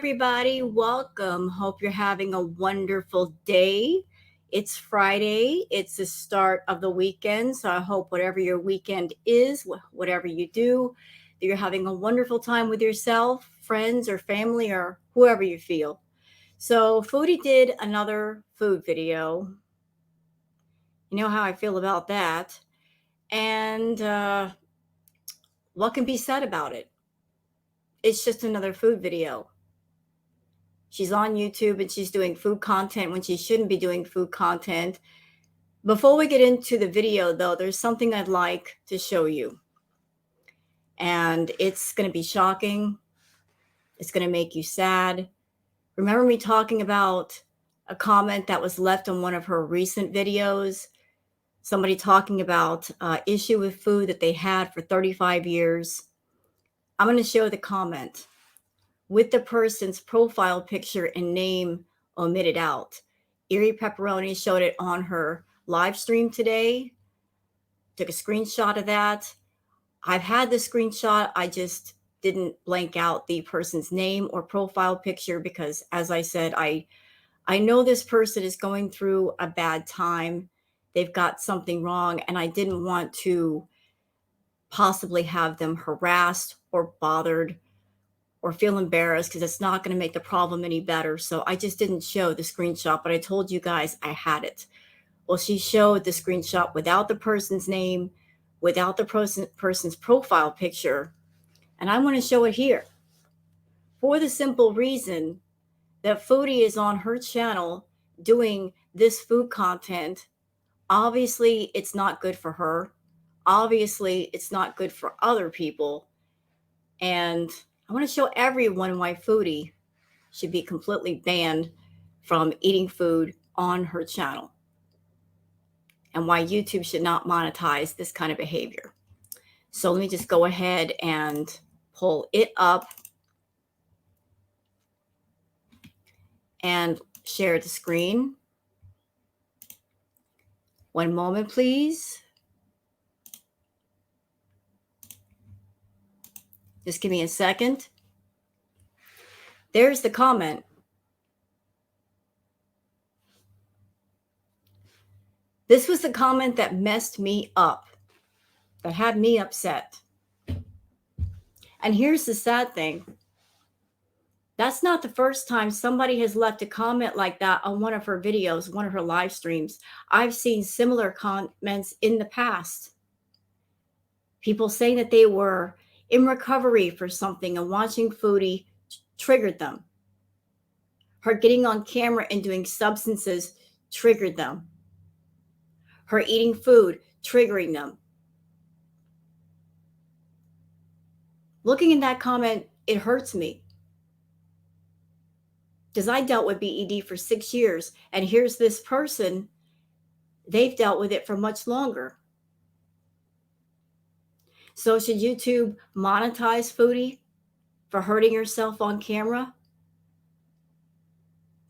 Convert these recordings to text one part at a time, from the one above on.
everybody. Welcome. Hope you're having a wonderful day. It's Friday. It's the start of the weekend. So I hope whatever your weekend is, whatever you do, that you're having a wonderful time with yourself, friends, or family, or whoever you feel. So Foodie did another food video. You know how I feel about that. And what can be said about it? It's just another food video. She's on YouTube and she's doing food content when she shouldn't be doing food content. Before we get into the video, though, there's something I'd like to show you. And it's going to be shocking. It's going to make you sad. Remember me talking about a comment that was left on one of her recent videos? Somebody talking about issue with food that they had for 35 years. I'm going to show the comment with the person's profile picture and name omitted out. Erie Pepperoni showed it on her live stream today. Took a screenshot of that. I've had the screenshot. I just didn't blank out the person's name or profile picture because, as I said, I know this person is going through a bad time. They've got something wrong, and I didn't want to possibly have them harassed or bothered or feel embarrassed because it's not going to make the problem any better. So I just didn't show the screenshot, but I told you guys I had it. Well, she showed the screenshot without the person's name, without the person's profile picture, and I want to show it here for the simple reason that Foodie is on her channel doing this food content. Obviously, it's not good for her. Obviously, it's not good for other people. And I want to show everyone why Foodie should be completely banned from eating food on her channel and why YouTube should not monetize this kind of behavior. So let me just go ahead and pull it up and share the screen. One moment, please. Just give me a second. There's the comment. This was the comment that messed me up, that had me upset. And here's the sad thing. That's not the first time somebody has left a comment like that on one of her videos, one of her live streams. I've seen similar comments in the past. People saying that they were in recovery for something and watching Foodie triggered them. Her getting on camera and doing substances triggered them. Her eating food triggering them. Looking in that comment, it hurts me. Because I dealt with BED for 6 years, and here's this person, they've dealt with it for much longer. So should YouTube monetize Foodie for hurting herself on camera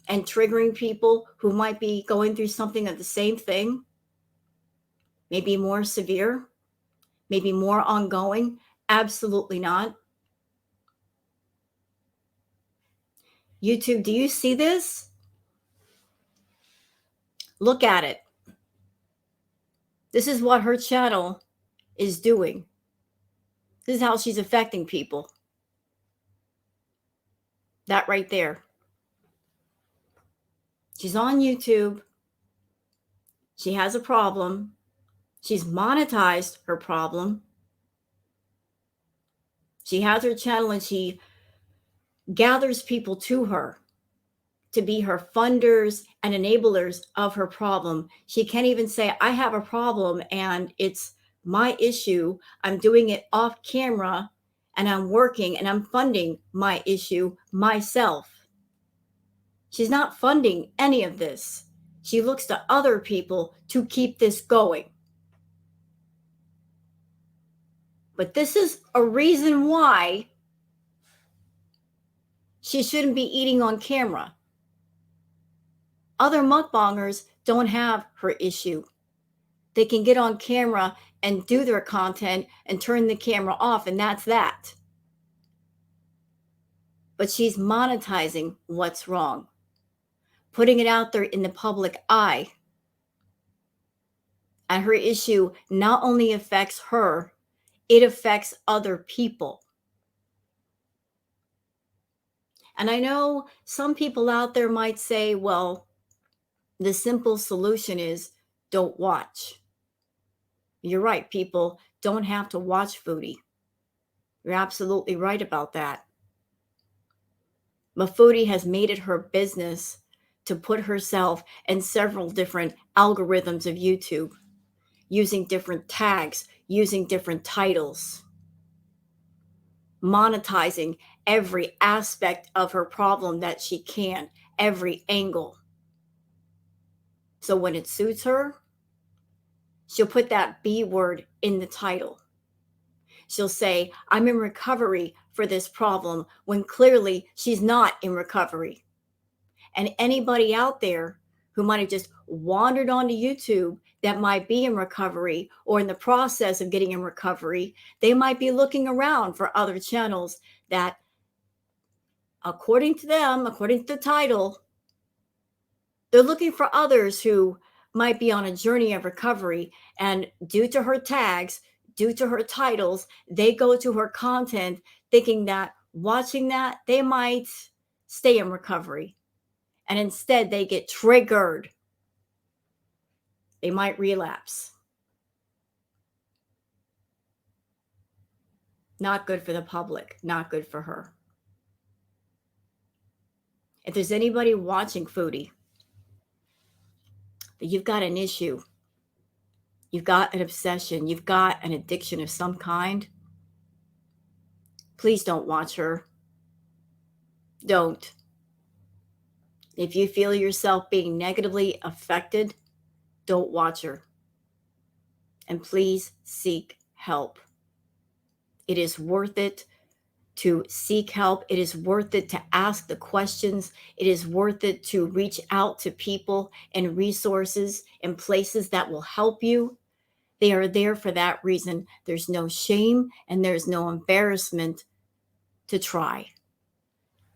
and triggering people who might be going through something of the same thing? Maybe more severe, maybe more ongoing? Absolutely not. YouTube, do you see this? Look at it. This is what her channel is doing. This is how she's affecting people. That right there. She's on YouTube. She has a problem. She's monetized her problem. She has her channel and she gathers people to her to be her funders and enablers of her problem. She can't even say, I have a problem and it's my issue. I'm doing it off camera and I'm working and I'm funding my issue myself. She's not funding any of this. She looks to other people to keep this going. But this is a reason why she shouldn't be eating on camera. Other mukbangers don't have her issue. They can get on camera and do their content and turn the camera off, and that's that. but she's monetizing what's wrong, putting it out there in the public eye. And her issue not only affects her, it affects other people. And I know some people out there might say, well, the simple solution is don't watch. You're right, people don't have to watch Foodie. You're absolutely right about that. But Foodie has made it her business to put herself in several different algorithms of YouTube, using different tags, using different titles, monetizing every aspect of her problem that she can, every angle. So when it suits her, she'll put that B word in the title. She'll say, I'm in recovery for this problem, when clearly she's not in recovery. And anybody out there who might have just wandered onto YouTube that might be in recovery or in the process of getting in recovery, they might be looking around for other channels that, according to them, according to the title, they're looking for others who might be on a journey of recovery. And due to her tags, due to her titles, they go to her content thinking that watching that, they might stay in recovery. And instead, they get triggered. They might relapse. Not good for the public, not good for her. If there's anybody watching Foodie, that you've got an issue, you've got an obsession, you've got an addiction of some kind, please don't watch her. Don't. If you feel yourself being negatively affected, don't watch her. And please seek help. It is worth it to seek help. It is worth it to ask the questions. It is worth it to reach out to people and resources and places that will help you. They are there for that reason. There's no shame and there's no embarrassment to try.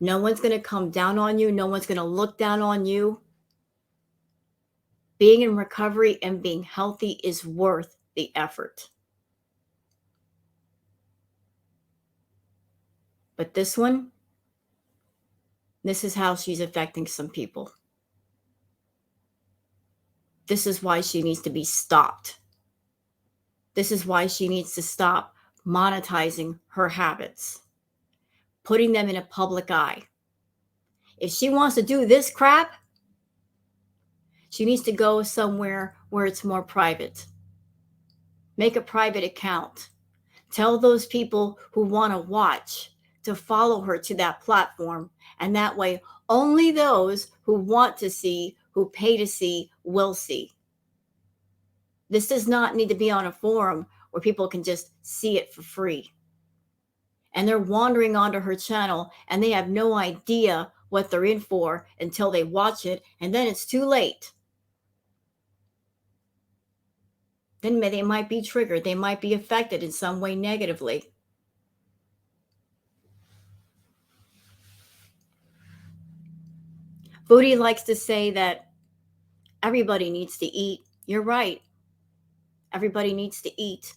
No one's going to come down on you. No one's going to look down on you. Being in recovery and being healthy is worth the effort. But this one, this is how she's affecting some people. This is why she needs to be stopped. This is why she needs to stop monetizing her habits, putting them in a public eye. If she wants to do this crap, she needs to go somewhere where it's more private. Make a private account. Tell those people who want to watch to follow her to that platform. And that way, only those who want to see, who pay to see, will see. This does not need to be on a forum where people can just see it for free. And they're wandering onto her channel and they have no idea what they're in for until they watch it. And then it's too late. Then they might be triggered. They might be affected in some way negatively. Foodie likes to say that everybody needs to eat. You're right. Everybody needs to eat.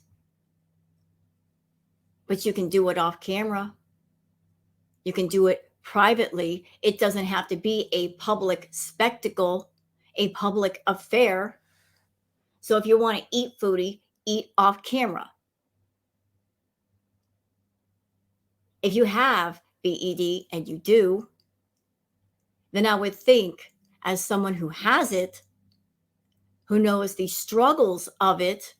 But you can do it off camera. You can do it privately. It doesn't have to be a public spectacle, a public affair. So if you want to eat Foodie, eat off camera. If you have BED, and you do, then I would think, as someone who has it, who knows the struggles of it,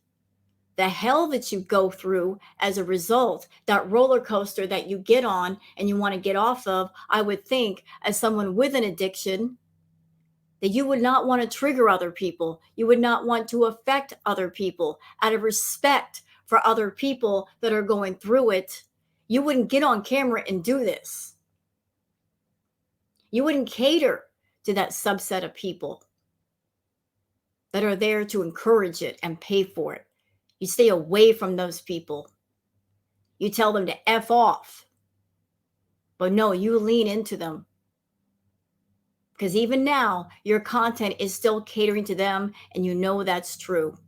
the hell that you go through as a result, that roller coaster that you get on and you want to get off of, I would think, as someone with an addiction, that you would not want to trigger other people. You would not want to affect other people. Out of respect for other people that are going through it, you wouldn't get on camera and do this. You wouldn't cater to that subset of people that are there to encourage it and pay for it. You stay away from those people. You tell them to F off. But no, you lean into them. Because even now, your content is still catering to them, and you know that's true.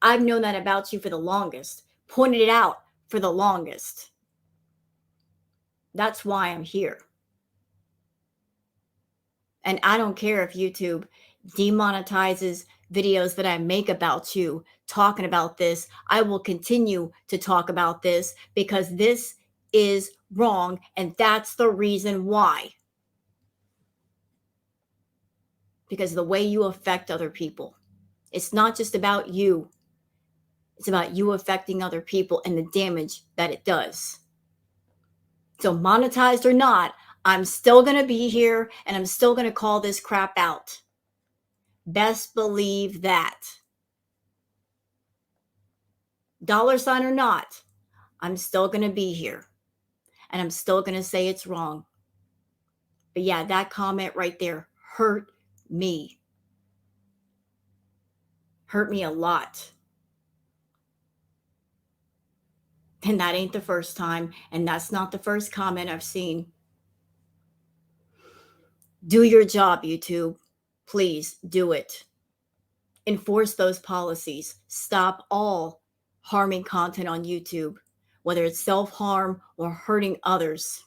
I've known that about you for the longest, pointed it out for the longest. That's why I'm here. And I don't care if YouTube demonetizes videos that I make about you talking about this. I will continue to talk about this because this is wrong. And that's the reason why. Because of the way you affect other people. It's not just about you. It's about you affecting other people and the damage that it does. So monetized or not, I'm still going to be here and I'm still going to call this crap out. Best believe that. Dollar sign or not, I'm still going to be here. And I'm still going to say it's wrong. But yeah, that comment right there hurt me. Hurt me a lot. And that ain't the first time. And that's not the first comment I've seen. Do your job, YouTube. Please do it. Enforce those policies. Stop all harming content on YouTube, whether it's self-harm or hurting others.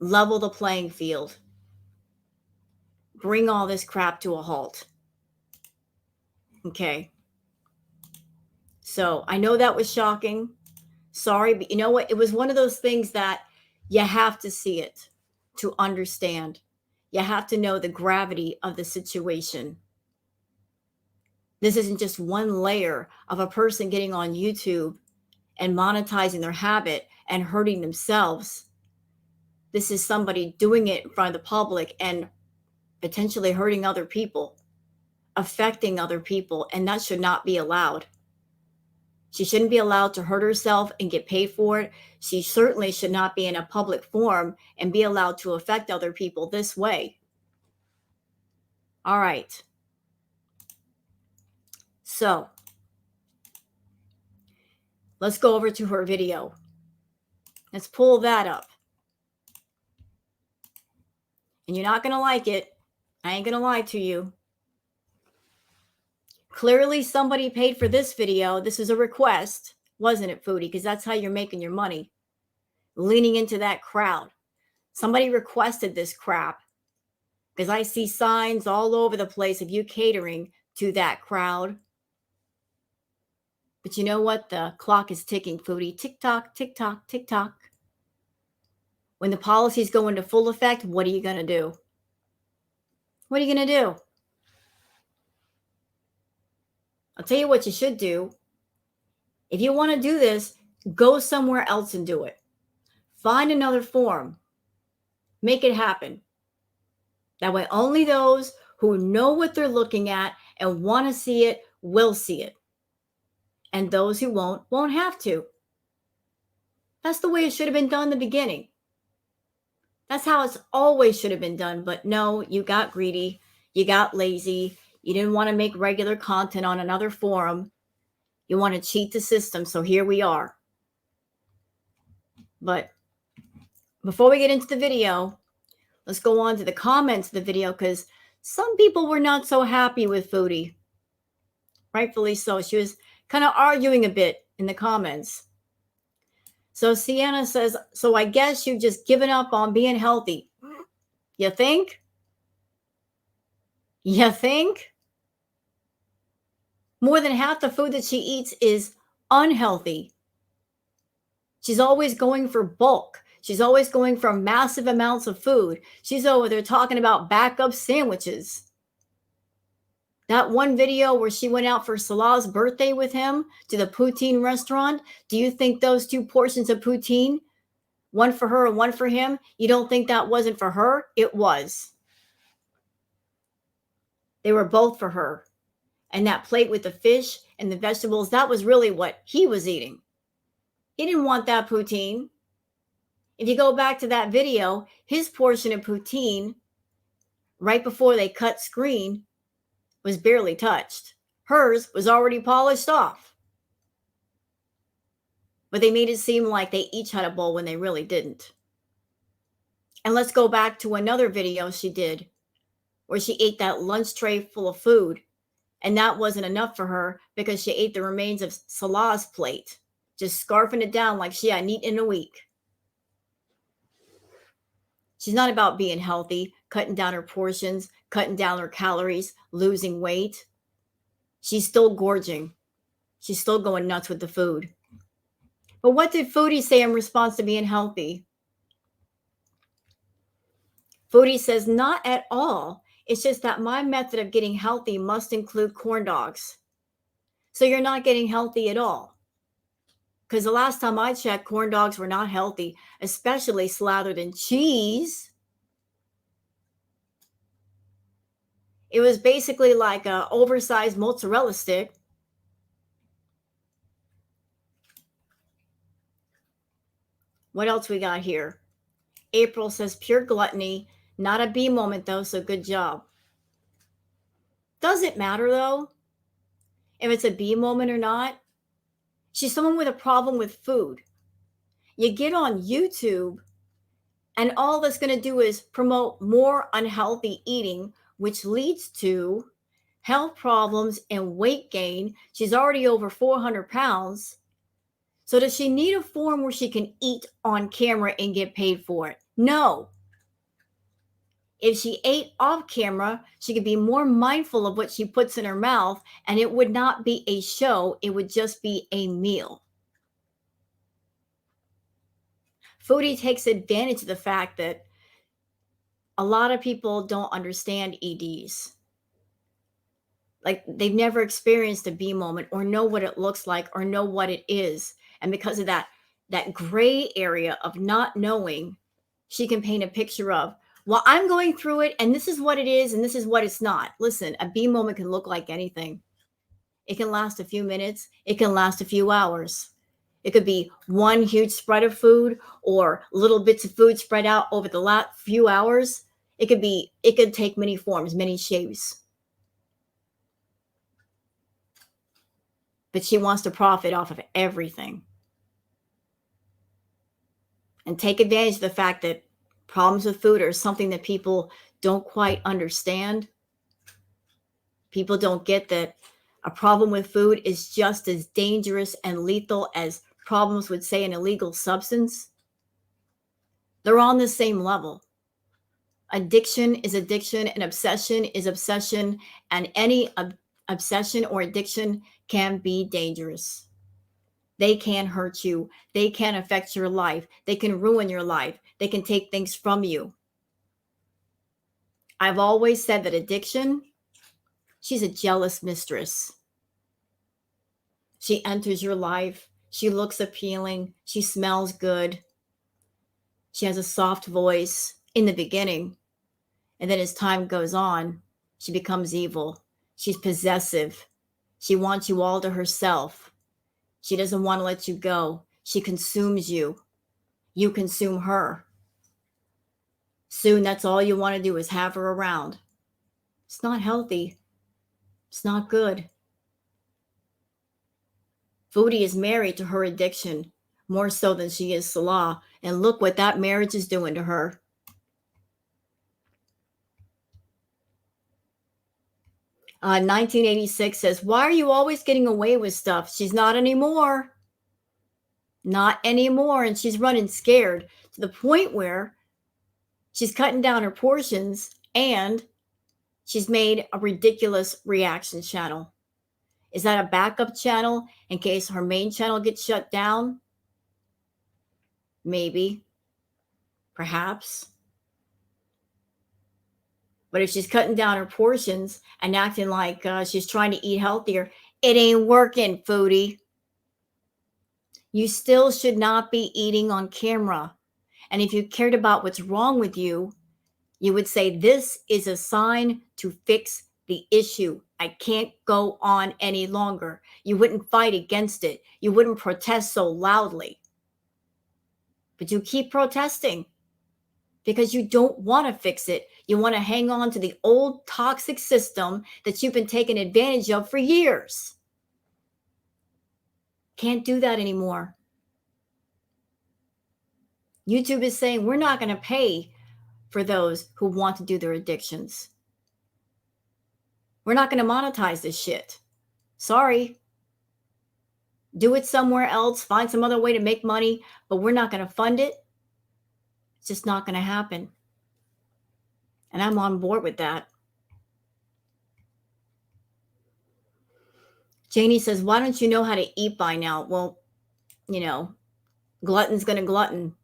Level the playing field. Bring all this crap to a halt. Okay. So I know that was shocking. Sorry, but you know what? It was one of those things that you have to see it to understand. You have to know the gravity of the situation. This isn't just one layer of a person getting on YouTube and monetizing their habit and hurting themselves. This is somebody doing it in front of the public and potentially hurting other people, affecting other people, and that should not be allowed. She shouldn't be allowed to hurt herself and get paid for it. She certainly should not be in a public forum and be allowed to affect other people this way. All right. So let's go over to her video. Let's pull that up. And you're not going to like it. I ain't going to lie to you. Clearly somebody paid for this video. This is a request, wasn't it, Foodie? Because that's how you're making your money. Leaning into that crowd. Somebody requested this crap. Because I see signs all over the place of you catering to that crowd. But you know what? The clock is ticking, Foodie. Tick tock, tick tock, tick tock. When the policies go into full effect, what are you going to do? What are you going to do? I'll tell you what you should do. If you want to do this, go somewhere else and do it. Find another forum. Make it happen. That way, only those who know what they're looking at and want to see it will see it. And those who won't have to. That's the way it should have been done in the beginning. That's how it's always should have been done. But no, you got greedy. You got lazy. You didn't want to make regular content on another forum. You want to cheat the system. So here we are. But before we get into the video, let's go on to the comments of the video because some people were not so happy with Foodie. Rightfully so. She was kind of arguing a bit in the comments. So Sienna says, so I guess you've just given up on being healthy. You think? You think? More than half the food that she eats is unhealthy. She's always going for bulk. She's always going for massive amounts of food. She's over there talking about backup sandwiches. That one video where she went out for Salah's birthday with him to the poutine restaurant, do you think those two portions of poutine, one for her and one for him, you don't think that wasn't for her? It was. They were both for her. And that plate with the fish and the vegetables, that was really what he was eating. He didn't want that poutine. If you go back to that video, his portion of poutine, right before they cut screen, was barely touched. Hers was already polished off. but they made it seem like they each had a bowl when they really didn't. And let's go back to another video she did where she ate that lunch tray full of food, and that wasn't enough for her because she ate the remains of Salah's plate, just scarfing it down like she hadn't eaten in a week. She's not about being healthy, cutting down her portions, cutting down her calories, losing weight. She's still gorging. She's still going nuts with the food. But what did Foodie say in response to being healthy? Foodie says, not at all. It's just that my method of getting healthy must include corn dogs. So you're not getting healthy at all. Because the last time I checked, corn dogs were not healthy, especially slathered in cheese. It was basically like an oversized mozzarella stick. What else we got here? April says, pure gluttony, not a B moment though, so good job. Does it matter though, if it's a B moment or not? She's someone with a problem with food. You get on YouTube and all that's going to do is promote more unhealthy eating, which leads to health problems and weight gain. She's already over 400 pounds. So does she need a form where she can eat on camera and get paid for it? No. If she ate off camera, she could be more mindful of what she puts in her mouth, and it would not be a show. It would just be a meal. Foodie takes advantage of the fact that a lot of people don't understand EDs. Like they've never experienced a B moment or know what it looks like or know what it is. And because of that gray area of not knowing, she can paint a picture of, well, I'm going through it and this is what it is and this is what it's not. Listen, a B moment can look like anything. It can last a few minutes. It can last a few hours. It could be one huge spread of food or little bits of food spread out over the last few hours. It could take many forms, many shapes. But she wants to profit off of everything. And take advantage of the fact that problems with food are something that people don't quite understand. People don't get that a problem with food is just as dangerous and lethal as problems with, say, an illegal substance. They're on the same level. Addiction is addiction and obsession is obsession, and any obsession or addiction can be dangerous. They can hurt you. They can affect your life. They can ruin your life. They can take things from you. I've always said that addiction, she's a jealous mistress. She enters your life. She looks appealing. She smells good. She has a soft voice in the beginning. And then as time goes on, she becomes evil. She's possessive. She wants you all to herself. She doesn't want to let you go. She consumes you. You consume her. Soon, that's all you want to do is have her around. It's not healthy. It's not good. Foodie is married to her addiction, more so than she is Salah. And look what that marriage is doing to her. Uh, 1986 says, why are you always getting away with stuff? She's not anymore. Not anymore. And she's running scared to the point where she's cutting down her portions and she's made a ridiculous reaction channel. Is that a backup channel in case her main channel gets shut down? Maybe. Perhaps. But if she's cutting down her portions and acting like she's trying to eat healthier, it ain't working, Foodie. You still should not be eating on camera. And if you cared about what's wrong with you, you would say, this is a sign to fix the issue. I can't go on any longer. You wouldn't fight against it. You wouldn't protest so loudly. But you keep protesting because you don't want to fix it. You want to hang on to the old toxic system that you've been taking advantage of for years. Can't do that anymore. YouTube is saying we're not going to pay for those who want to do their addictions. We're not going to monetize this shit. Sorry. Do it somewhere else. Find some other way to make money, but we're not going to fund it. It's just not going to happen. And I'm on board with that. Janie says, why don't you know how to eat by now? Well, you know, glutton's going to glutton.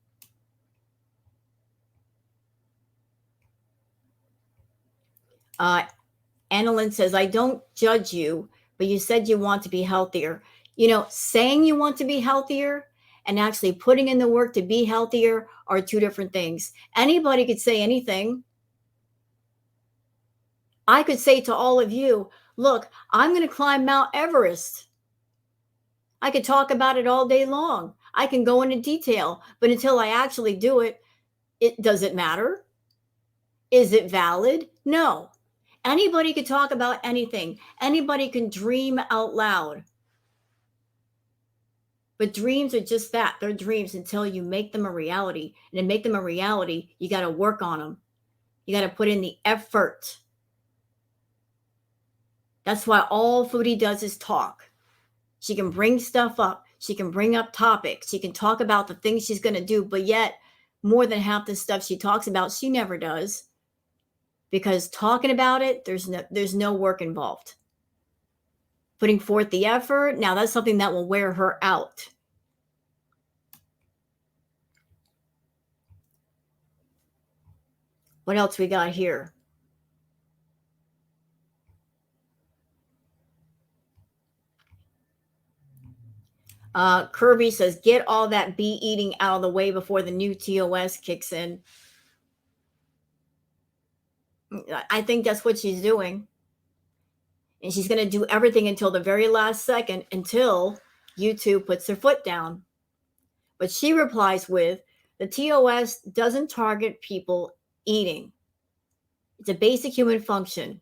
Annalyn says, I don't judge you, but you said you want to be healthier. You know, saying you want to be healthier and actually putting in the work to be healthier are two different things. Anybody could say anything. I could say to all of you, look, I'm going to climb Mount Everest. I could talk about it all day long. I can go into detail, but until I actually do it, does it matter? Is it valid? No. Anybody could talk about anything. Anybody can dream out loud. But dreams are just that. They're dreams until you make them a reality. And to make them a reality, you got to work on them. You got to put in the effort. That's why all Foodie does is talk. She can bring stuff up. She can bring up topics. She can talk about the things she's going to do. But yet, more than half the stuff she talks about, she never does. Because talking about it, there's no work involved. Putting forth the effort, now that's something that will wear her out. What else we got here? Kirby says, get all that bee eating out of the way before the new TOS kicks in. I think that's what she's doing. And she's going to do everything until the very last second, until YouTube puts their foot down. But she replies with, the TOS doesn't target people eating. It's a basic human function.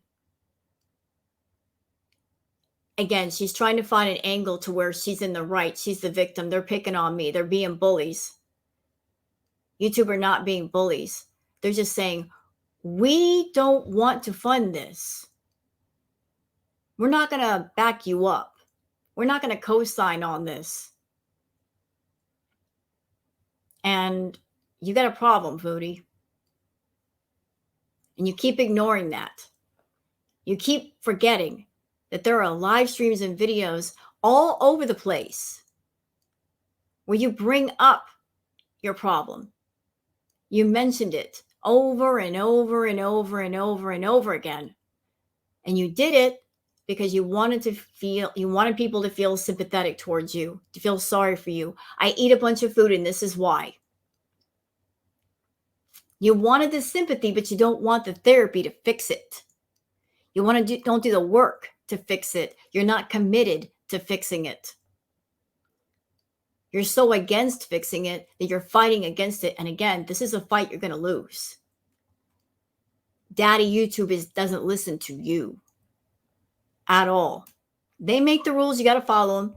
Again, she's trying to find an angle to where she's in the right. She's the victim. They're picking on me. They're being bullies. YouTube are not being bullies. They're just saying, we don't want to fund this. We're not going to back you up. We're not going to co-sign on this. And you got a problem, Foodie. And you keep ignoring that. You keep forgetting that there are live streams and videos all over the place where you bring up your problem. You mentioned it over and over and over and over and over again. And you did it because you wanted people to feel sympathetic towards you, to feel sorry for you. I eat a bunch of food and this is why. You wanted the sympathy, but you don't want the therapy to fix it. You don't do the work to fix it. You're not committed to fixing it. You're so against fixing it that you're fighting against it. And again, this is a fight you're going to lose. Daddy YouTube doesn't listen to you at all. They make the rules. You got to follow them.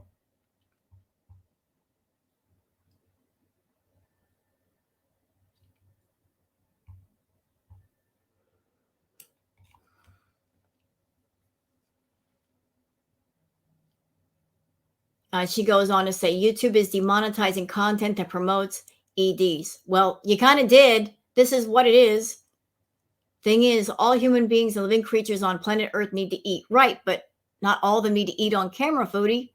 She goes on to say, YouTube is demonetizing content that promotes EDs. Well, you kind of did. This is what it is. Thing is, all human beings and living creatures on planet Earth need to eat. Right, but not all of them need to eat on camera, Foodie.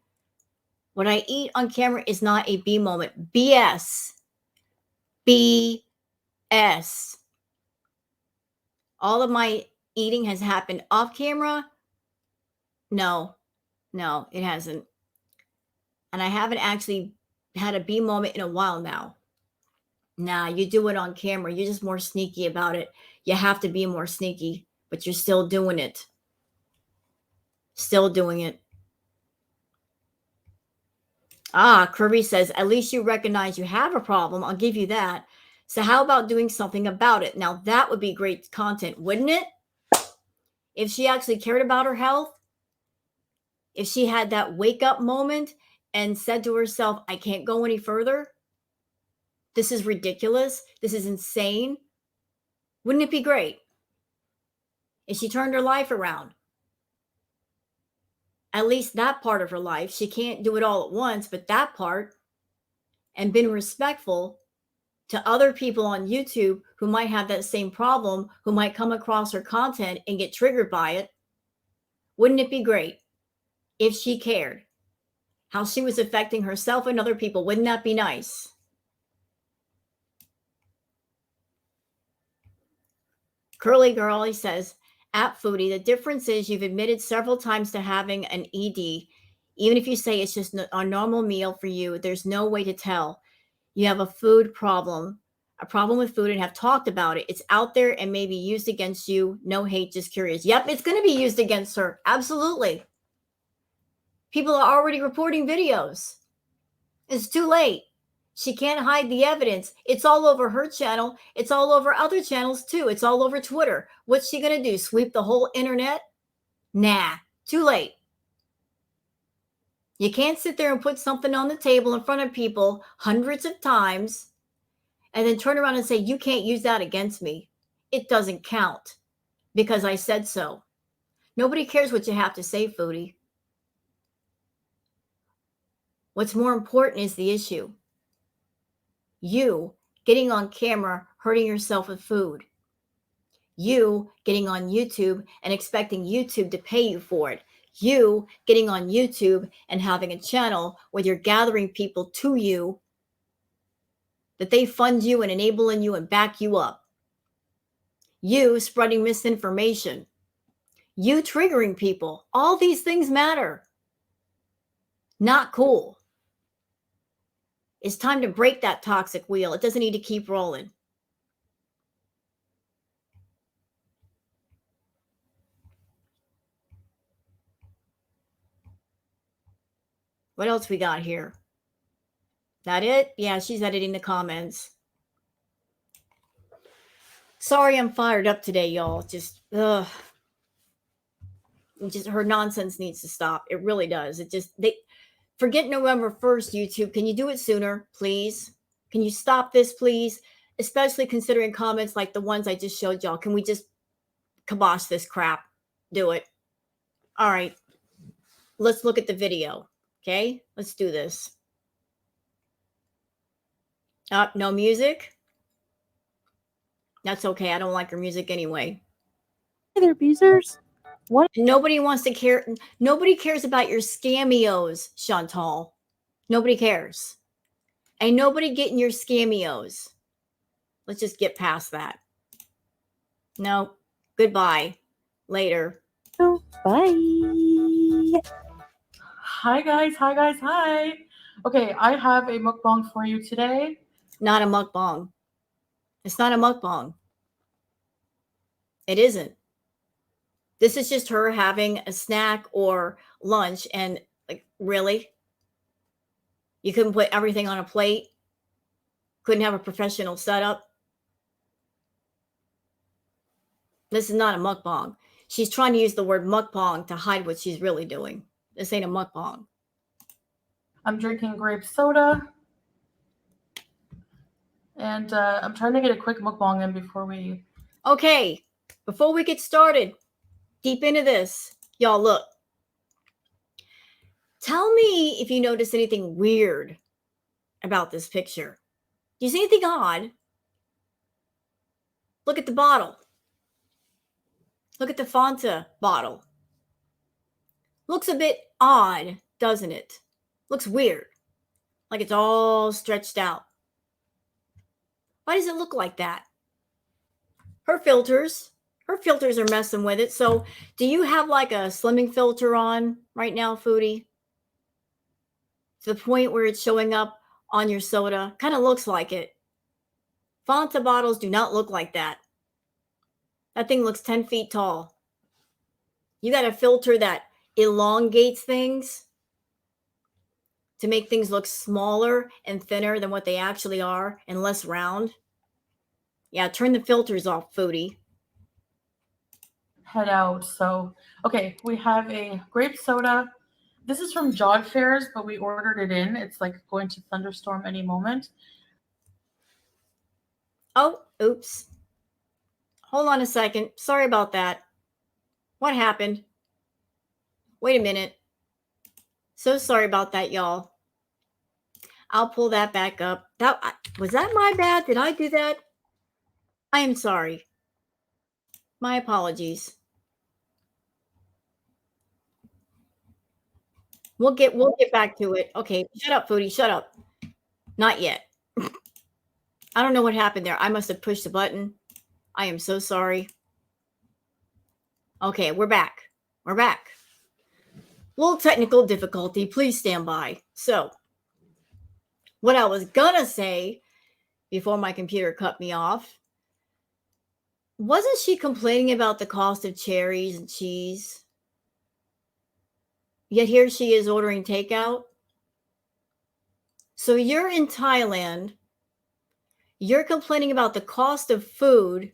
What I eat on camera is not a B moment. BS. BS. All of my eating has happened off camera. No, it hasn't. And I haven't actually had a B moment in a while now. Nah, you do it on camera. You're just more sneaky about it. You have to be more sneaky, but you're still doing it. Still doing it. Kirby says, at least you recognize you have a problem. I'll give you that. So how about doing something about it? Now, that would be great content, wouldn't it? If she actually cared about her health, if she had that wake up moment and said to herself, I can't go any further, This is ridiculous. This is insane. Wouldn't it be great if she turned her life around? At least that part of her life. She can't do it all at once, but that part, and been respectful to other people on YouTube who might have that same problem, who might come across her content and get triggered by it. Wouldn't it be great if she cared how she was affecting herself and other people? Wouldn't that be nice? Curly Girl, he says, at Foodie, the difference is you've admitted several times to having an ED. Even if you say it's just a normal meal for you, there's no way to tell. You have a food problem, a problem with food, and have talked about it. It's out there and may be used against you. No hate, just curious. Yep, it's going to be used against her. Absolutely. People are already reporting videos. It's too late. She can't hide the evidence. It's all over her channel. It's all over other channels too. It's all over Twitter. What's she going to do? Sweep the whole internet? Nah, too late. You can't sit there and put something on the table in front of people hundreds of times and then turn around and say, you can't use that against me. It doesn't count because I said so. Nobody cares what you have to say, Foodie. What's more important is the issue. You getting on camera, hurting yourself with food. You getting on YouTube and expecting YouTube to pay you for it. You getting on YouTube and having a channel where you're gathering people to you, that they fund you and enabling you and back you up. You spreading misinformation. You triggering people. All these things matter. Not cool. It's time to break that toxic wheel. It doesn't need to keep rolling. What else we got here? That it? Yeah, she's editing the comments. Sorry, I'm fired up today, y'all. Just her nonsense needs to stop. It really does. They forget November 1st, YouTube. Can you do it sooner, please? Can you stop this, please? Especially considering comments like the ones I just showed y'all. Can we just kibosh this crap? Do it. All right. Let's look at the video. Okay, let's do this. No music. That's okay. I don't like her music anyway. Hey there, Beezers. What? Nobody wants to care. Nobody cares about your scameos, Chantal. Nobody cares. Ain't nobody getting your scameos. Let's just get past that. No. Goodbye. Later. Oh, bye. Hi guys, hi. Okay, I have a mukbang for you today. Not a mukbang. It's not a mukbang. It isn't. This is just her having a snack or lunch, and like, really? You couldn't put everything on a plate? Couldn't have a professional setup? This is not a mukbang. She's trying to use the word mukbang to hide what she's really doing. This ain't a mukbang. I'm drinking grape soda. And I'm trying to get a quick mukbang in before we... Okay, before we get started, deep into this, y'all look. Tell me if you notice anything weird about this picture. Do you see anything odd? Look at the bottle. Look at the Fanta bottle. Looks a bit odd, doesn't it? Looks weird. Like it's all stretched out. Why does it look like that? Her filters are messing with it. So do you have like a slimming filter on right now, Foodie? To the point where it's showing up on your soda? Kind of looks like it. Fanta bottles do not look like that. That thing looks 10 feet tall. You got a filter that elongates things to make things look smaller and thinner than what they actually are and less round. Yeah, turn the filters off, Foodie. Head out. So, okay, we have a grape soda. This is from Jod Fairs, but we ordered it in. It's like going to thunderstorm any moment. Oh, oops. Hold on a second. Sorry about that. What happened? Wait a minute. So sorry about that, y'all. I'll pull that back up. Was that my bad? Did I do that? I am sorry. My apologies. We'll get back to it. Okay, shut up, Foodie. Shut up. Not yet. I don't know what happened there. I must have pushed the button. I am so sorry. Okay, we're back. We're back. Little technical difficulty. Please stand by. So, what I was gonna say before my computer cut me off, wasn't she complaining about the cost of cherries and cheese? Yet here she is ordering takeout. So you're in Thailand. You're complaining about the cost of food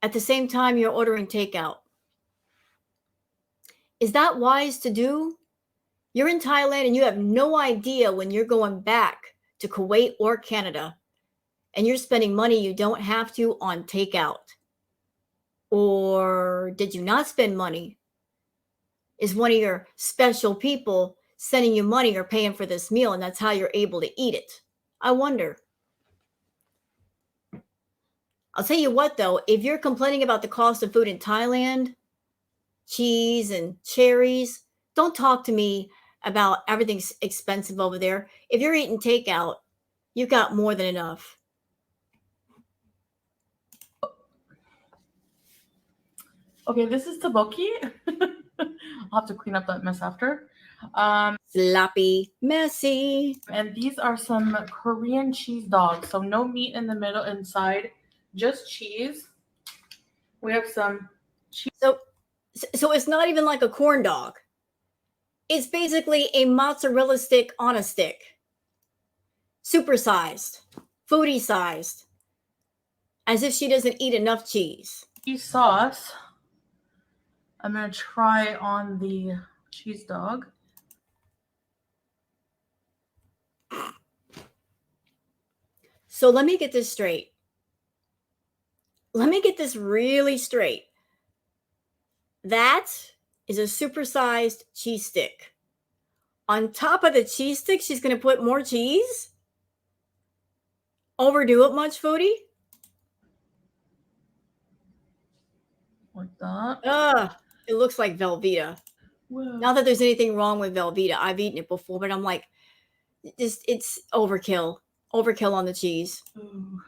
at the same time you're ordering takeout. Is that wise to do? You're in Thailand and you have no idea when you're going back to Kuwait or Canada and you're spending money you don't have to on takeout. Or did you not spend money? Is one of your special people sending you money or paying for this meal and that's how you're able to eat it? I wonder. I'll tell you what, though, if you're complaining about the cost of food in Thailand, cheese and cherries, don't talk to me about everything's expensive over there. If you're eating takeout, you've got more than enough. Okay, this is tteokbokki. I'll have to clean up that mess after. Sloppy, messy. And these are some Korean cheese dogs. So no meat in the middle inside, just cheese. We have some cheese. So it's not even like a corn dog. It's basically a mozzarella stick on a stick. Supersized, foodie sized. As if she doesn't eat enough cheese. Cheese sauce. I'm going to try on the cheese dog. So let me get this straight. Let me get this really straight. That is a supersized cheese stick. On top of the cheese stick, she's going to put more cheese? Overdo it much, Foodie? Like that. It looks like Velveeta. Whoa. Not that there's anything wrong with Velveeta. I've eaten it before, but I'm like, it's overkill. Overkill on the cheese. Ooh.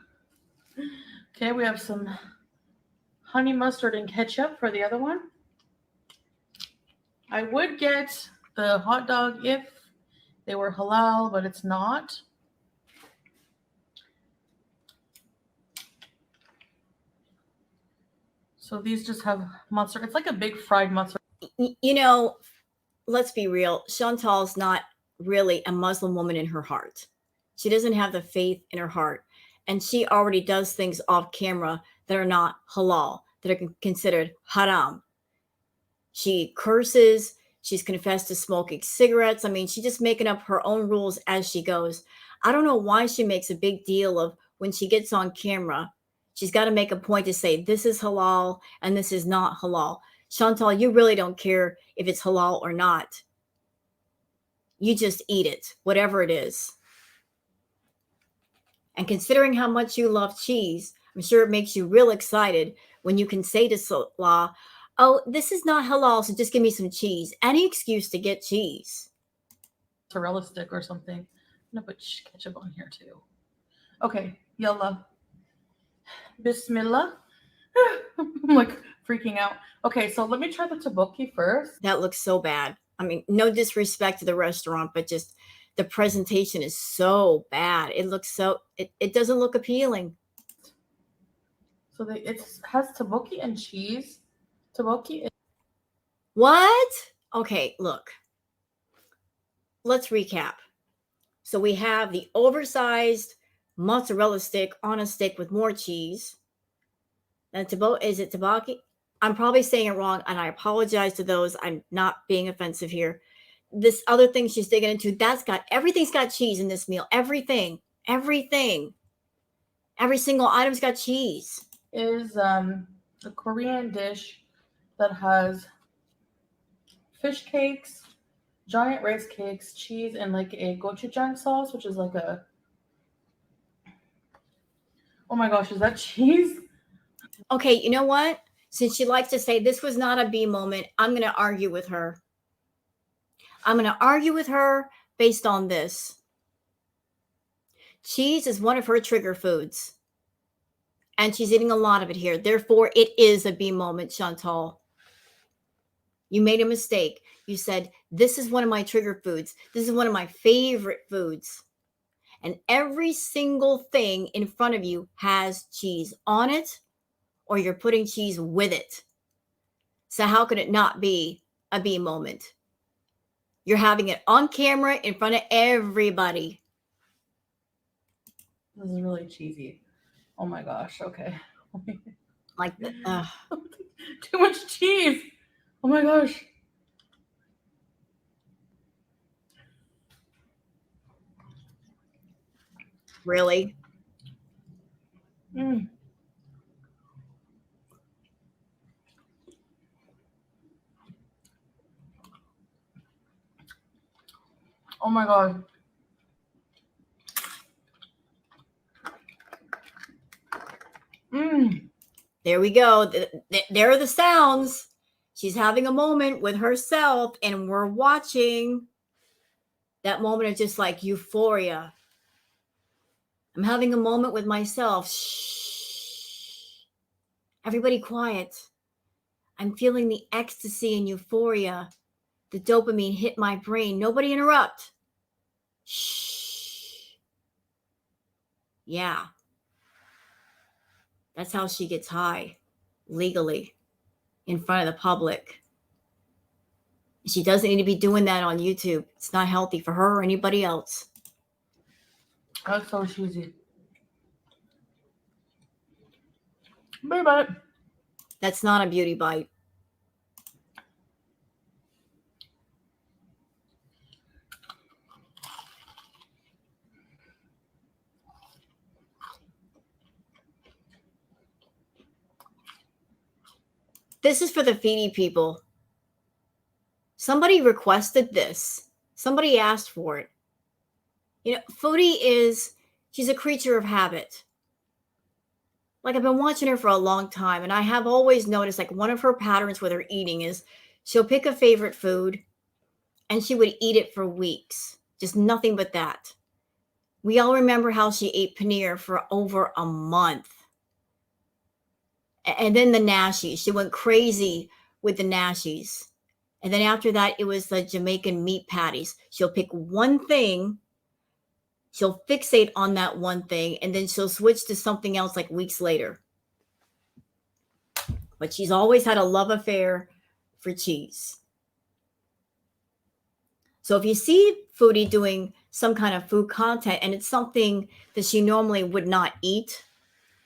Okay, we have some honey mustard and ketchup for the other one. I would get the hot dog if they were halal, but it's not. So these just have mozzarella. It's like a big fried mozzarella. You know, let's be real. Chantal's not really a Muslim woman in her heart. She doesn't have the faith in her heart. And she already does things off camera that are not halal, that are considered haram. She curses. She's confessed to smoking cigarettes. I mean, she's just making up her own rules as she goes. I don't know why she makes a big deal of when she gets on camera. She's got to make a point to say this is halal and this is not halal. Chantal, you really don't care if it's halal or not. You just eat it, whatever it is. And considering how much you love cheese, I'm sure it makes you real excited when you can say to Salah, oh, this is not halal, so just give me some cheese. Any excuse to get cheese. Mozzarella stick or something. I'm going to put ketchup on here too. Okay, yalla. Bismillah. I'm like freaking out. Okay, so let me try the tteokbokki first. That looks so bad. I mean, no disrespect to the restaurant, but just the presentation is so bad. It looks so, it doesn't look appealing. So it has tteokbokki and cheese. Tteokbokki. What? Okay, look. Let's recap. So we have the oversized mozzarella stick on a stick with more cheese. And is it tteokbokki? I'm probably saying it wrong, and I apologize to those. I'm not being offensive here. This other thing she's digging into, everything's got cheese in this meal. Everything. Every single item's got cheese. Is a Korean dish that has fish cakes, giant rice cakes, cheese, and like a gochujang sauce, which is like a, oh my gosh, is that cheese? Okay, you know what? Since she likes to say this was not a B moment, I'm going to argue with her. I'm going to argue with her based on this. Cheese is one of her trigger foods, and she's eating a lot of it here. Therefore, it is a B moment, Chantal. You made a mistake. You said, this is one of my trigger foods. This is one of my favorite foods. And every single thing in front of you has cheese on it, or you're putting cheese with it. So how could it not be a B moment? You're having it on camera in front of everybody. This is really cheesy. Oh my gosh, okay. Like, Too much cheese. Oh my gosh. really? Mm. Oh my god. Mm. There we go. There are the sounds. She's having a moment with herself, and we're watching that moment of just like euphoria. I'm having a moment with myself. Shh. Everybody quiet. I'm feeling the ecstasy and euphoria. The dopamine hit my brain. Nobody interrupt. Shh. Yeah. That's how she gets high, legally, in front of the public. She doesn't need to be doing that on YouTube. It's not healthy for her or anybody else. That's so cheesy. But That's not a beauty bite. This is for the Foodie people. Somebody requested this. Somebody asked for it. You know, Foodie she's a creature of habit. Like, I've been watching her for a long time, and I have always noticed, like, one of her patterns with her eating is she'll pick a favorite food and she would eat it for weeks. Just nothing but that. We all remember how she ate paneer for over a month. And then the nashies. She went crazy with the nashies. And then after that, it was the Jamaican meat patties. She'll pick one thing, she'll fixate on that one thing, and then she'll switch to something else like weeks later. But she's always had a love affair for cheese. So if you see Foodie doing some kind of food content and it's something that she normally would not eat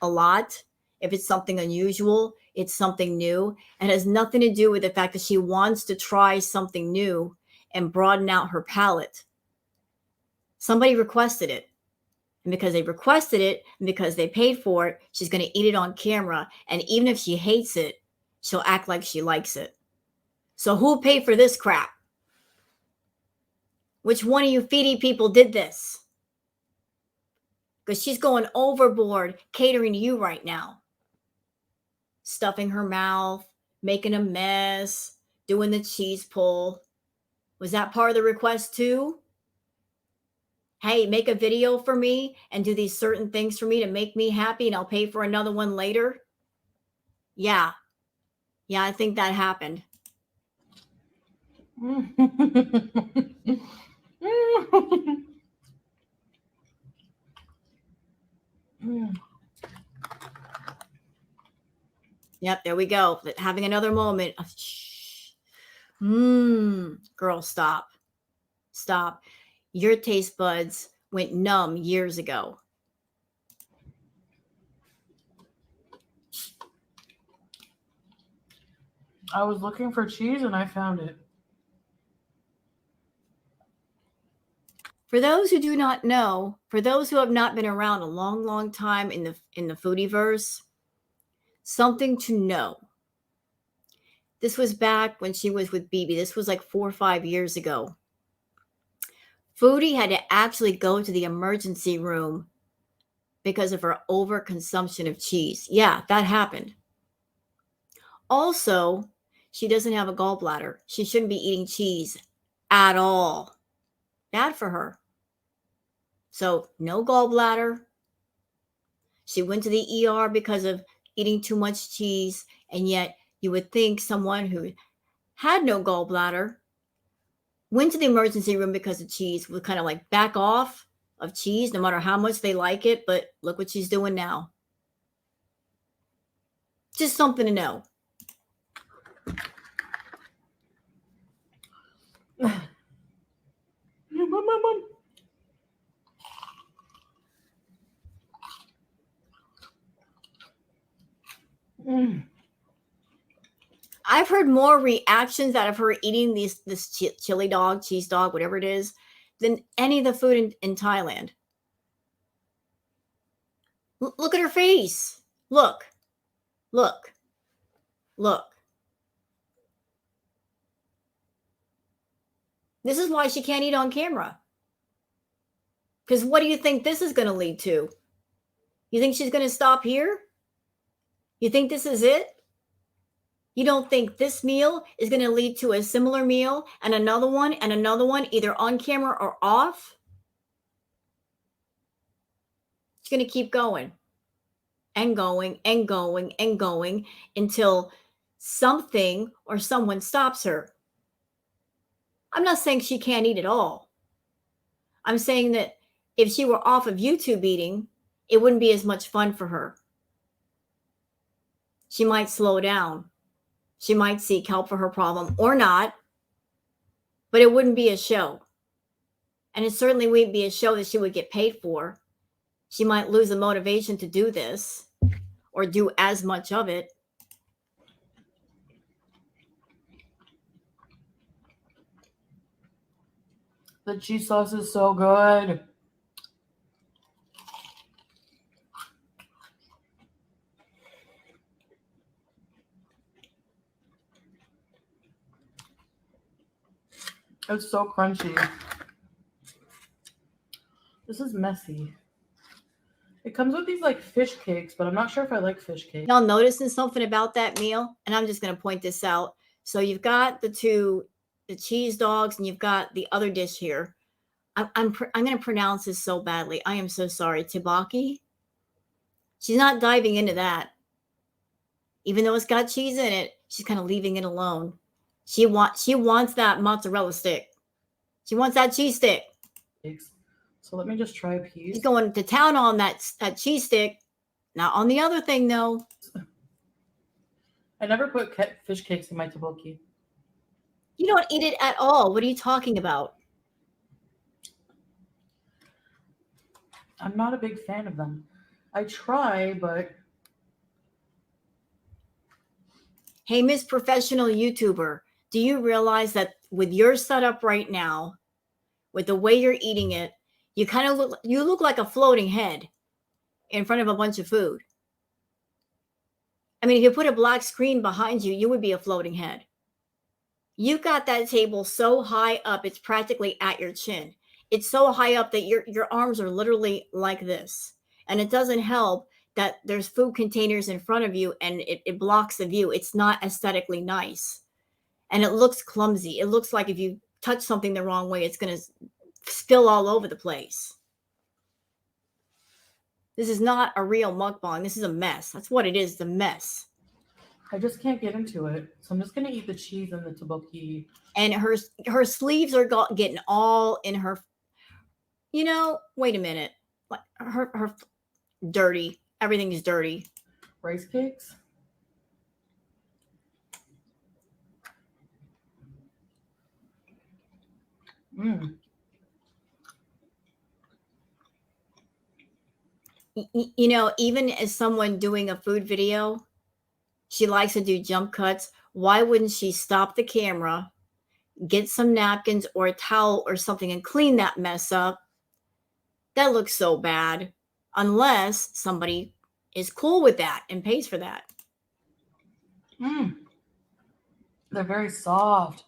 a lot, if it's something unusual, it's something new, and has nothing to do with the fact that she wants to try something new and broaden out her palate. Somebody requested it. And because they requested it and because they paid for it, she's going to eat it on camera. And even if she hates it, she'll act like she likes it. So who paid for this crap? Which one of you Foodie people did this? Because she's going overboard catering to you right now. Stuffing her mouth, making a mess, doing the cheese pull. Was that part of the request too? Hey, make a video for me and do these certain things for me to make me happy and I'll pay for another one later? Yeah. Yeah, I think that happened. Yep, there we go. Having another moment. Shh. Girl, stop. Stop. Your taste buds went numb years ago. I was looking for cheese and I found it. For those who do not know, for those who have not been around a long, long time in the foodieverse, something to know. This was back when she was with BB. This was like 4 or 5 years ago. Foodie had to actually go to the emergency room because of her overconsumption of cheese. Yeah, that happened. Also, she doesn't have a gallbladder. She shouldn't be eating cheese at all. Bad for her. So, no gallbladder. She went to the ER because of eating too much cheese. And yet, you would think someone who had no gallbladder went to the emergency room because of cheese would kind of like back off of cheese, no matter how much they like it. But look what she's doing now. Just something to know. I've heard more reactions out of her eating this chili dog, cheese dog, whatever it is, than any of the food in Thailand. Look at her face. Look. Look. Look. This is why she can't eat on camera. Because what do you think this is going to lead to? You think she's going to stop here? You think this is it? You don't think this meal is going to lead to a similar meal and another one, either on camera or off? It's going to keep going and going and going and going until something or someone stops her. I'm not saying she can't eat at all. I'm saying that if she were off of YouTube eating, it wouldn't be as much fun for her. She might slow down. She might seek help for her problem or not, but it wouldn't be a show. And it certainly wouldn't be a show that she would get paid for. She might lose the motivation to do this or do as much of it. The cheese sauce is so good. It's so crunchy. This is messy. It comes with these like fish cakes, but I'm not sure if I like fish cakes. Y'all noticing something about that meal? And I'm just going to point this out. So you've got the cheese dogs, and you've got the other dish here. I'm going to pronounce this so badly. I am so sorry. Tteokbokki. She's not diving into that. Even though it's got cheese in it, she's kind of leaving it alone. She wants that mozzarella stick. She wants that cheese stick. So let me just try a piece. She's going to town on that cheese stick. Not on the other thing, though. I never put fish cakes in my tteokbokki. You don't eat it at all. What are you talking about? I'm not a big fan of them. I try, but... Hey, Miss Professional YouTuber, do you realize that with your setup right now, with the way you're eating it, you look like a floating head in front of a bunch of food. I mean, if you put a black screen behind you, you would be a floating head. You've got that table so high up, it's practically at your chin. It's so high up that your arms are literally like this. And it doesn't help that there's food containers in front of you and it blocks the view. It's not aesthetically nice. And it looks clumsy. It looks like if you touch something the wrong way, it's going to spill all over the place. This is not a real mukbang. This is a mess. That's what it is, the mess. I just can't get into it. So I'm just going to eat the cheese and the tteokbokki. And her sleeves are getting all in her, wait a minute. Like her dirty. Everything is dirty. Rice cakes? Even as someone doing a food video, she likes to do jump cuts. Why wouldn't she stop the camera, get some napkins or a towel or something and clean that mess up. That looks so bad unless somebody is cool with that and pays for that. They're very soft.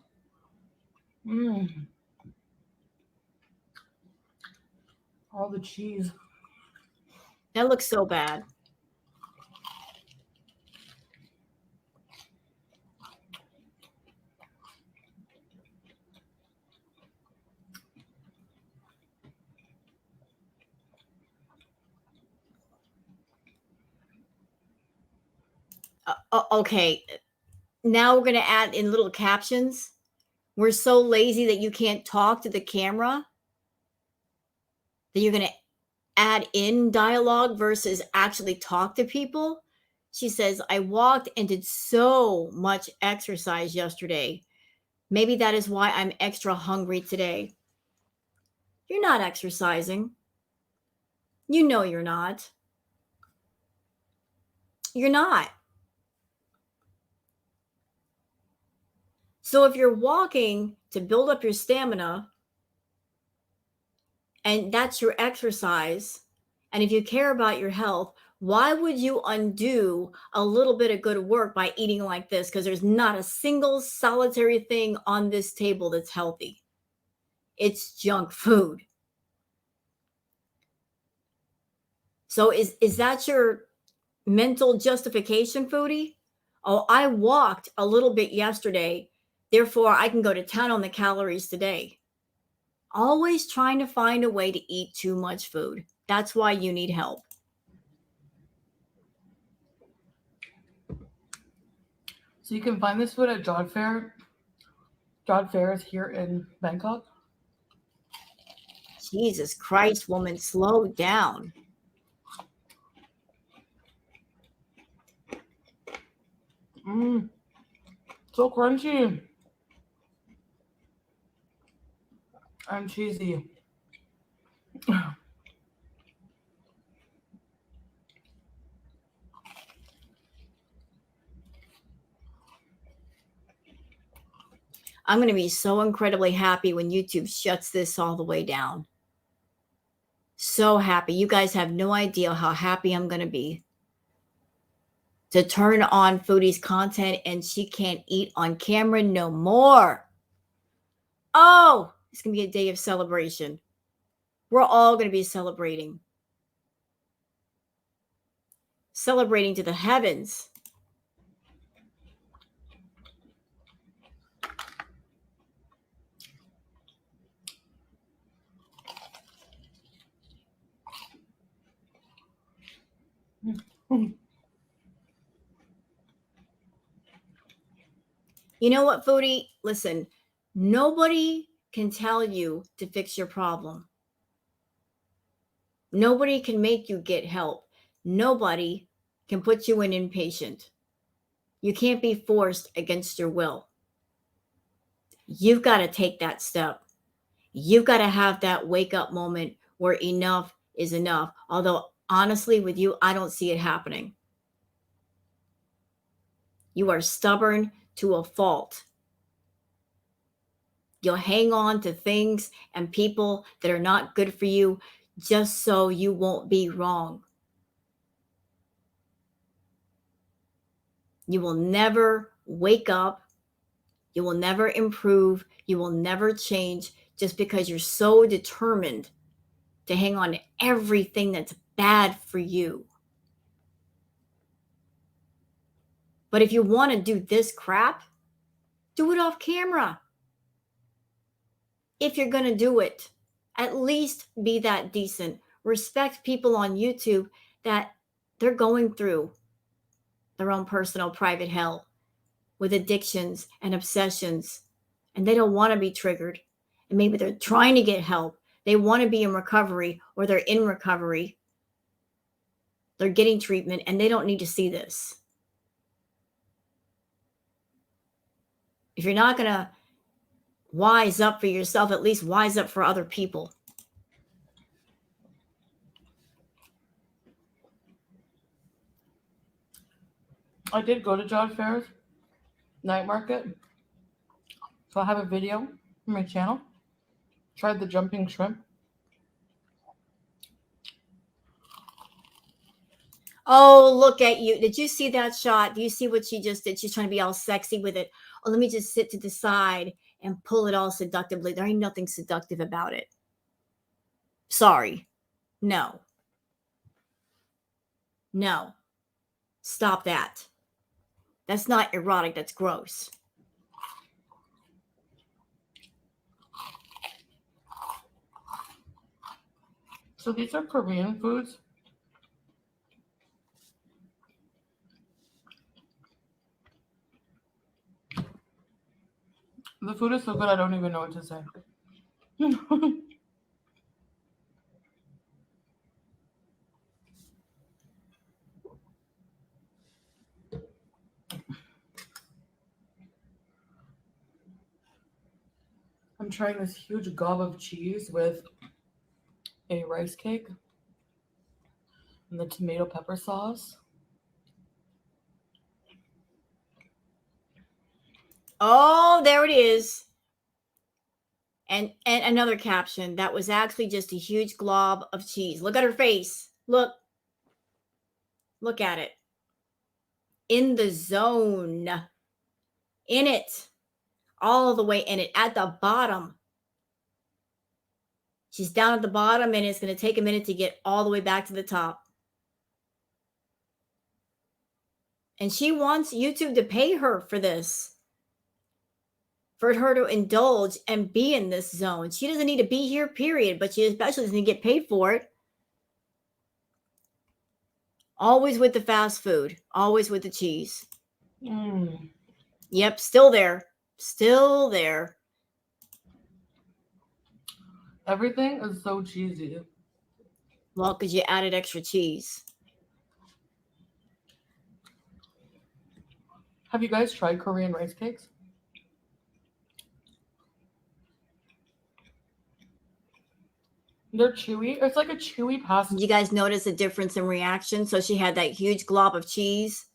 All the cheese. That looks so bad. Okay, now we're going to add in little captions. We're so lazy that you can't talk to the camera that you're going to add in dialogue versus actually talk to people. She says, I walked and did so much exercise yesterday. Maybe that is why I'm extra hungry today. You're not exercising. You know you're not. You're not. So if you're walking to build up your stamina and that's your exercise, and if you care about your health, why would you undo a little bit of good work by eating like this? Because there's not a single solitary thing on this table that's healthy. It's junk food. So is that your mental justification, Foodie? Oh, I walked a little bit yesterday, therefore I can go to town on the calories today. Always trying to find a way to eat too much food. That's why you need help. So you can find this food at Jodd Fair. Jodd Fair is here in Bangkok. Jesus Christ, woman, slow down. So crunchy and cheesy. I'm going to be so incredibly happy when YouTube shuts this all the way down. So happy. You guys have no idea how happy I'm going to be to turn on Foodie's content and she can't eat on camera no more. Oh, it's going to be a day of celebration. We're all going to be celebrating. Celebrating to the heavens. You know what, Foodie? Listen, nobody can tell you to fix your problem. Nobody can make you get help. Nobody can put you in inpatient. You can't be forced against your will. You've got to take that step. You've got to have that wake up moment where enough is enough. Although, honestly, with you, I don't see it happening. You are stubborn to a fault. You'll hang on to things and people that are not good for you just so you won't be wrong. You will never wake up. You will never improve. You will never change just because you're so determined to hang on to everything that's bad for you. But if you want to do this crap, do it off camera. If you're going to do it, at least be that decent. Respect people on YouTube that they're going through their own personal private hell with addictions and obsessions, and they don't want to be triggered. And maybe they're trying to get help. They want to be in recovery, or they're in recovery. They're getting treatment and they don't need to see this. If you're not going to wise up for yourself, at least wise up for other people. I did go to Jodd Fair's night market. So I have a video on my channel. Tried the jumping shrimp. Oh, look at you. Did you see that shot? Do you see what she just did? She's trying to be all sexy with it. Oh, let me just sit to the side and pull it all seductively. There ain't nothing seductive about it. Sorry. No. No. Stop that. That's not erotic. That's gross. So these are Korean foods. The food is so good I don't even know what to say. I'm trying this huge gob of cheese with a rice cake and the tomato pepper sauce. Oh, there it is. And another caption that was actually just a huge glob of cheese. Look at her face. Look at it. In the zone. In it. All the way in it. At the bottom. She's down at the bottom and it's going to take a minute to get all the way back to the top. And she wants YouTube to pay her for this. For her to indulge and be in this zone. She doesn't need to be here, period. But she especially doesn't get paid for it. Always with the fast food. Always with the cheese. Yep, still there. Still there. Everything is so cheesy. Well, because you added extra cheese. Have you guys tried Korean rice cakes? They're chewy. It's like a chewy pasta. Did you guys notice a difference in reaction? So she had that huge glob of cheese.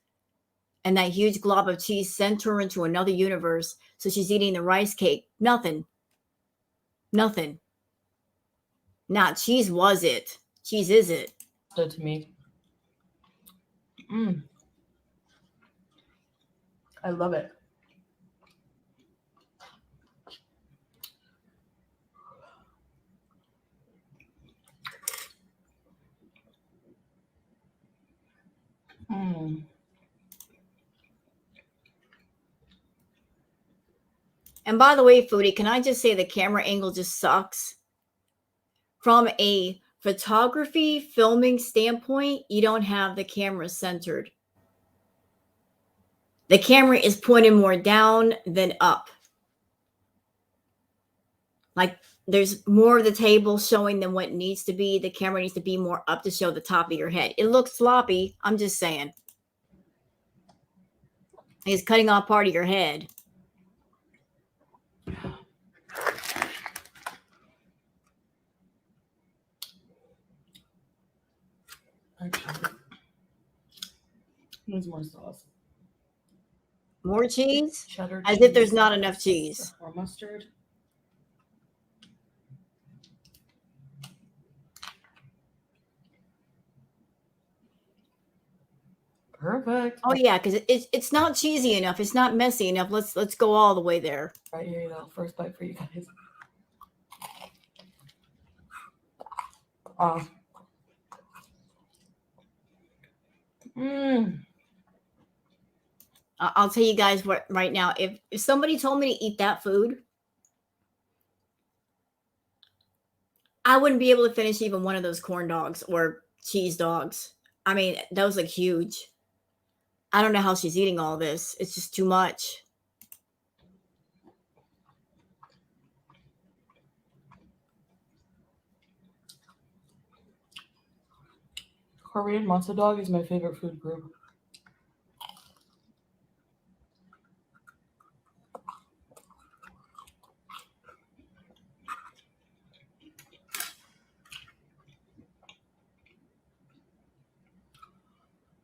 And that huge glob of cheese sent her into another universe. So she's eating the rice cake. Nothing. Nothing. Nah, cheese was it. Cheese is it. To me. I love it. And by the way, Foodie, can I just say the camera angle just sucks? From a photography, filming standpoint, you don't have the camera centered. The camera is pointed more down than up. Like there's more of the table showing than what needs to be. The camera needs to be more up to show the top of your head. It looks sloppy. I'm just saying. It's cutting off part of your head. Actually, needs more sauce. More cheese? Cheddar As cheese, if there's not enough cheese. Or mustard. Perfect. Oh yeah, because it's not cheesy enough. It's not messy enough. Let's go all the way there. Right, here you go. First bite for you guys. I'll tell you guys what right now. If somebody told me to eat that food, I wouldn't be able to finish even one of those corn dogs or cheese dogs. I mean, those look huge. I don't know how she's eating all this. It's just too much. Korean matzo dog is my favorite food group.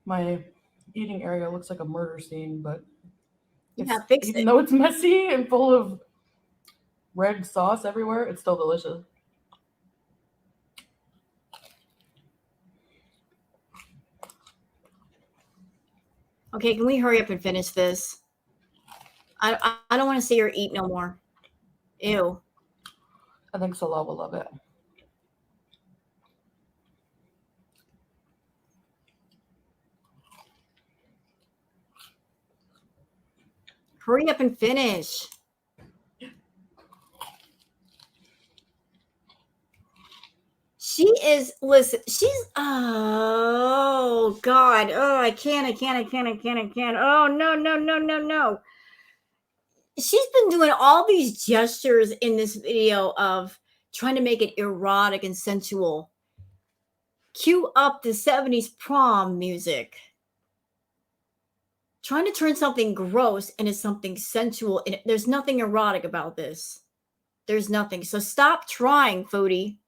My eating area looks like a murder scene, but You have fixed even it. though it's messy and full of red sauce everywhere, it's still delicious. Okay, can we hurry up and finish this? I don't want to see her eat no more. Ew. I think Salah will love it. Hurry up and finish. She is, listen, she's, oh, God. Oh, I can't. Oh, no. She's been doing all these gestures in this video of trying to make it erotic and sensual. Cue up the 70s prom music. Trying to turn something gross into something sensual. And there's nothing erotic about this. There's nothing. So stop trying, Foodie.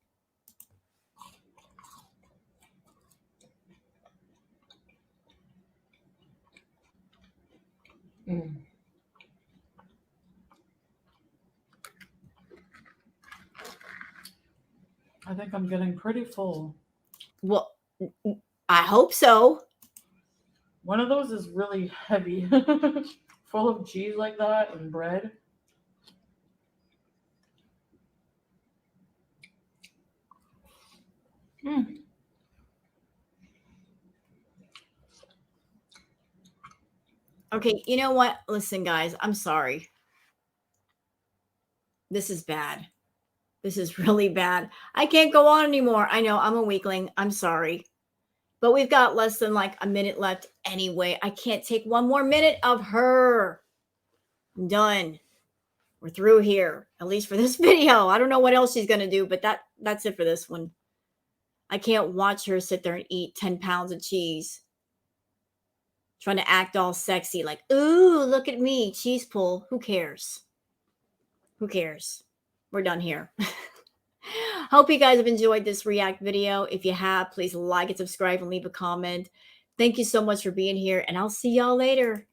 I think I'm getting pretty full. Well, I hope so. One of those is really heavy, full of cheese like that and bread. Okay, you know what? Listen, guys, I'm sorry. This is bad. This is really bad. I can't go on anymore. I know I'm a weakling. I'm sorry. But we've got less than like a minute left anyway. I can't take one more minute of her. I'm done. We're through here, at least for this video. I don't know what else she's going to do, but that's it for this one. I can't watch her sit there and eat 10 pounds of cheese. Trying to act all sexy like, ooh, look at me, cheese pull. Who cares? Who cares? We're done here. Hope you guys have enjoyed this react video. If you have, please like and subscribe and leave a comment. Thank you so much for being here, and I'll see y'all later.